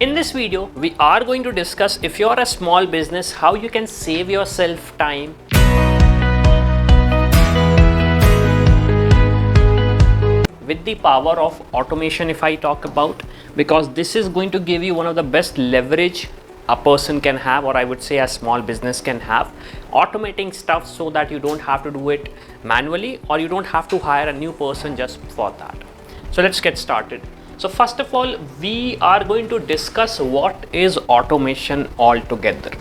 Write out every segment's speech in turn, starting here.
In this video, we are going to discuss if you're a small business, how you can save yourself time with the power of automation if I talk about, because this is going to give you one of the best leverage a person can have, or I would say a small business can have, automating stuff so that you don't have to do it manually or you don't have to hire a new person just for that. So let's get started. So first of all, we are going to discuss what is automation altogether.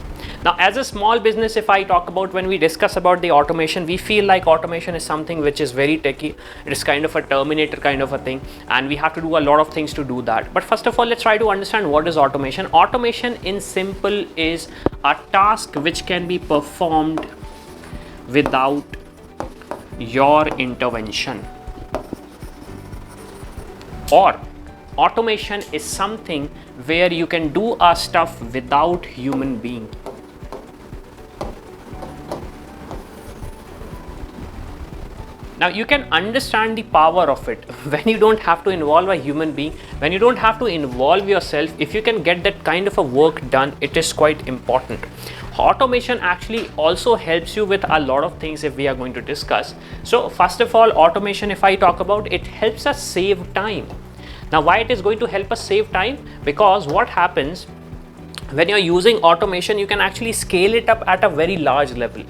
Now, as a small business, if I talk about, when we discuss about the automation, we feel like automation is something which is very techy. It is kind of a Terminator kind of a thing, and we have to do a lot of things to do that. But first of all, let's try to understand what is automation. Automation in simple is a task which can be performed without your intervention, or automation is something where you can do a stuff without human being. Now you can understand the power of it when you don't have to involve a human being, when you don't have to involve yourself. If you can get that kind of a work done, it is quite important. Automation actually also helps you with a lot of things if we are going to discuss. So first of all, automation, if I talk about, it helps us save time. Now why it is going to help us save time? Because what happens when you're using automation, you can actually scale it up at a very large level.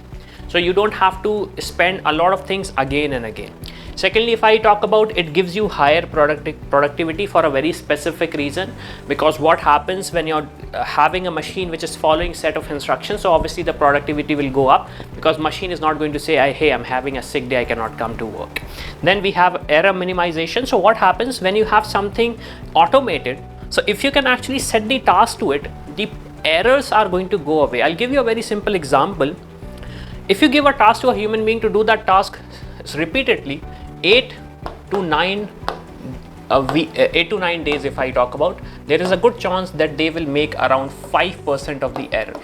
So you don't have to spend a lot of things again and again. Secondly, if I talk about, it gives you higher productivity for a very specific reason, because what happens when you're having a machine which is following set of instructions, so obviously the productivity will go up, because machine is not going to say, hey, I'm having a sick day, I cannot come to work. Then we have error minimization. So what happens when you have something automated? So if you can actually set the task to it, the errors are going to go away. I'll give you a very simple example. If you give a task to a human being to do that task repeatedly, 8 to 9 days if I talk about, there is a good chance that they will make around 5% of the error.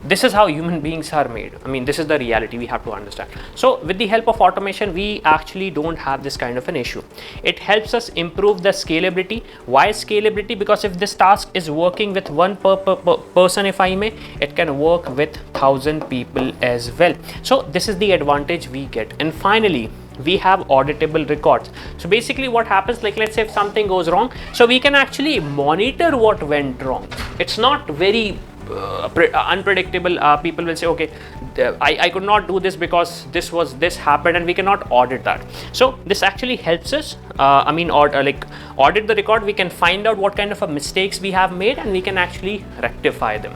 This is how human beings are made. I mean, this is the reality we have to understand. So with the help of automation, we actually don't have this kind of an issue. It helps us improve the scalability. Why scalability? Because if this task is working with one person, if I may, it can work with 1,000 people as well. So this is the advantage we get. And finally, we have auditable records. So basically what happens, like let's say if something goes wrong, so we can actually monitor what went wrong. It's not very unpredictable. People will say, okay, I could not do this because this happened, and we cannot audit that. So this actually helps us audit the record. We can find out what kind of mistakes we have made, and we can actually rectify them.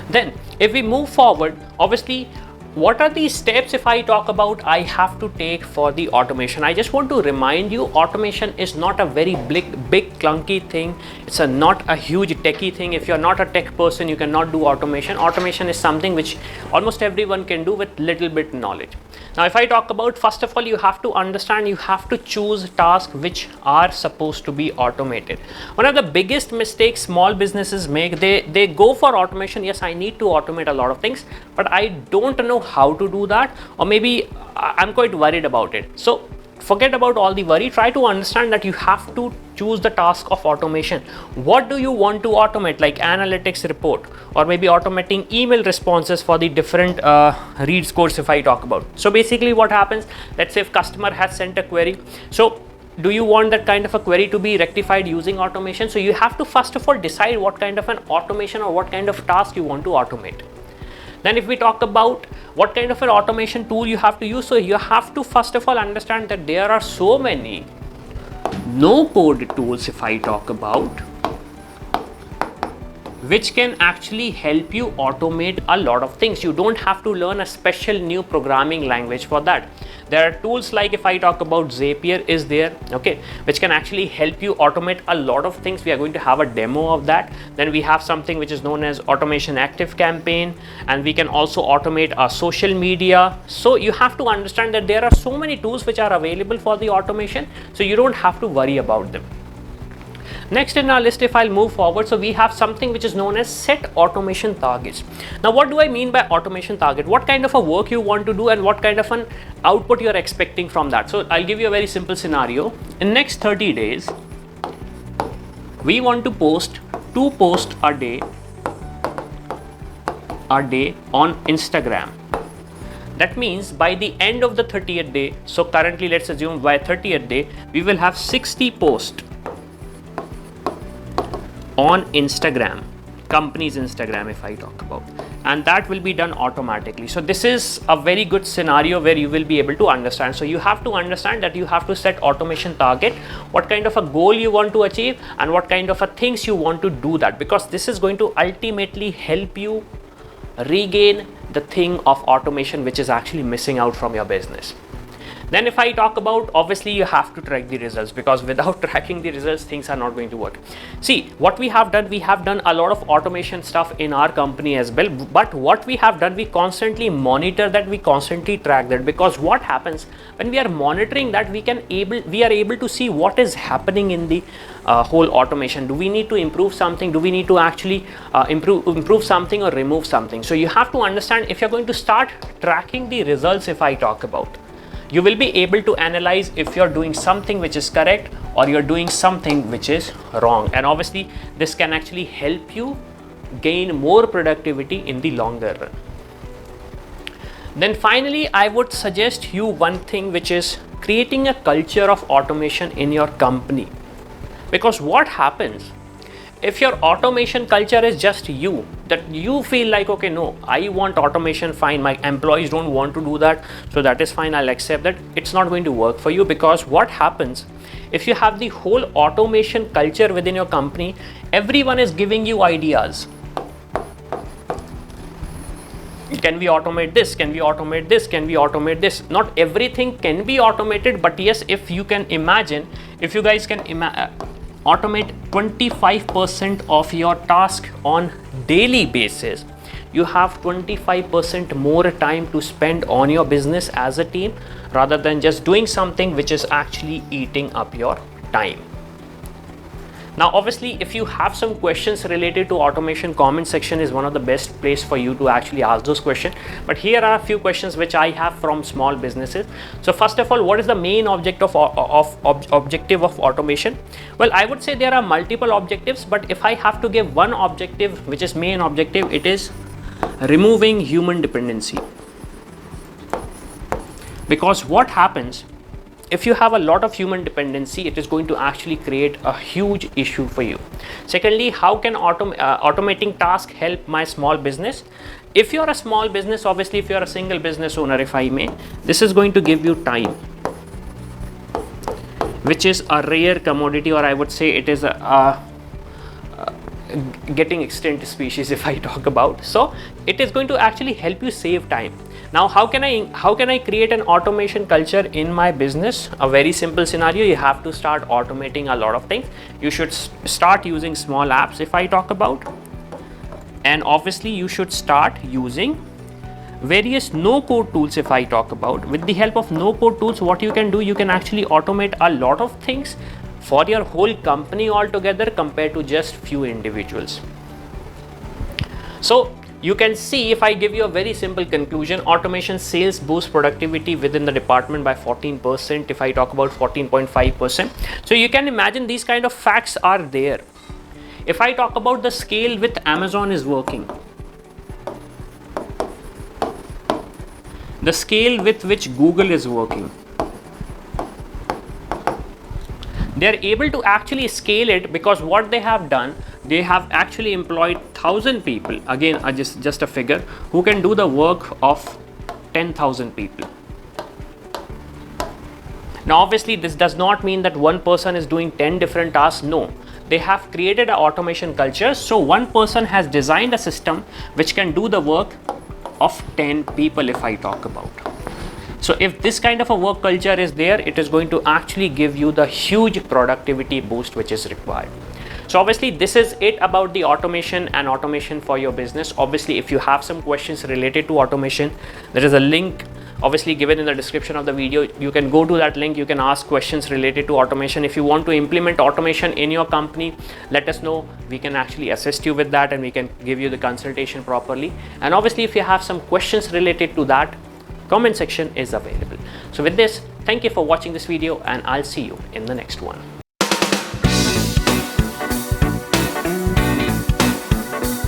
Then if we move forward, obviously, what are the steps if I talk about I have to take for the automation? I just want to remind you, automation is not a very big clunky thing. It's not a huge techie thing. If you're not a tech person, you cannot do automation. Automation is something which almost everyone can do with little bit knowledge. Now if I talk about, first of all, you have to understand, you have to choose tasks which are supposed to be automated. One of the biggest mistakes small businesses make, they go for automation. Yes, I need to automate a lot of things, but I don't know how to do that, or maybe I'm quite worried about it. So forget about all the worry. Try to understand that you have to choose the task of automation. What do you want to automate? Like analytics report, or maybe automating email responses for the different read scores if I talk about. So basically what happens, let's say if customer has sent a query, so do you want that kind of a query to be rectified using automation? So you have to first of all decide what kind of an automation or what kind of task you want to automate. Then if we talk about what kind of an automation tool you have to use, so you have to first of all understand that there are so many no code tools if I talk about, which can actually help you automate a lot of things. You don't have to learn a special new programming language for that. There are tools like, if I talk about, Zapier is there, okay, which can actually help you automate a lot of things. We are going to have a demo of that. Then we have something which is known as Automation Active Campaign, and we can also automate our social media. So you have to understand that there are so many tools which are available for the automation, so you don't have to worry about them. Next in our list, if I'll move forward, so we have something which is known as set automation targets. Now what do I mean by automation target? What kind of a work you want to do and what kind of an output you're expecting from that. So I'll give you a very simple scenario. In next 30 days, we want to post 2 posts a day on Instagram. That means by the end of the 30th day, so currently let's assume by 30th day, we will have 60 posts on Instagram, company's Instagram if I talk about, and that will be done automatically. So this is a very good scenario where you will be able to understand. So you have to understand that you have to set automation target, what kind of a goal you want to achieve and what kind of a things you want to do that, because this is going to ultimately help you regain the thing of automation which is actually missing out from your business. Then if I talk about, obviously you have to track the results, because without tracking the results things are not going to work. See what we have done a lot of automation stuff in our company as well, but what we have done, we constantly monitor that, we constantly track that, because what happens when we are monitoring that, we are able to see what is happening in the whole automation. Do we need to improve something? Do we need to actually improve something or remove something? So you have to understand, if you're going to start tracking the results, if I talk about, you will be able to analyze if you're doing something which is correct or you're doing something which is wrong, and obviously this can actually help you gain more productivity in the longer run. Then finally, I would suggest you one thing, which is creating a culture of automation in your company. Because what happens if your automation culture is just you, that you feel like, okay, no, I want automation, fine, my employees don't want to do that, so that is fine, I'll accept that. It's not going to work for you, because what happens if you have the whole automation culture within your company, everyone is giving you ideas. Can we automate this? Can we automate this? Can we automate this? Not everything can be automated, but yes, if you can imagine, if you guys can automate 25% of your task on daily basis, you have 25% more time to spend on your business as a team, rather than just doing something which is actually eating up your time. Now obviously if you have some questions related to automation, comment section is one of the best place for you to actually ask those questions. But here are a few questions which I have from small businesses. So first of all, what is the main objective of automation? Well, I would say there are multiple objectives, but if I have to give one objective which is main objective, it is removing human dependency. Because what happens if you have a lot of human dependency, it is going to actually create a huge issue for you. Secondly, how can automating tasks help my small business? If you're a small business, obviously if you're a single business owner, if I may, this is going to give you time, which is a rare commodity, or I would say it is a getting extinct species if I talk about. So it is going to actually help you save time. Now how can I create an automation culture in my business? A very simple scenario, you have to start automating a lot of things. You should start using small apps if I talk about, and obviously you should start using various no-code tools if I talk about. With the help of no-code tools, what you can do, you can actually automate a lot of things for your whole company altogether compared to just few individuals. So you can see, if I give you a very simple conclusion, automation sales boost productivity within the department by 14%, if I talk about 14.5%. So you can imagine these kind of facts are there. If I talk about the scale with Amazon is working, the scale with which Google is working, they are able to actually scale it, because what they have done, they have actually employed 1,000 people, again just a figure, who can do the work of 10,000 people. Now obviously this does not mean that one person is doing 10 different tasks. No, they have created an automation culture, so one person has designed a system which can do the work of 10 people if I talk about. So if this kind of a work culture is there, it is going to actually give you the huge productivity boost which is required. So obviously this is it about the automation and automation for your business. Obviously if you have some questions related to automation, there is a link obviously given in the description of the video. You can go to that link, you can ask questions related to automation. If you want to implement automation in your company, let us know. We can actually assist you with that, and we can give you the consultation properly. And obviously if you have some questions related to that, comment section is available. So with this, thank you for watching this video, and I'll see you in the next one.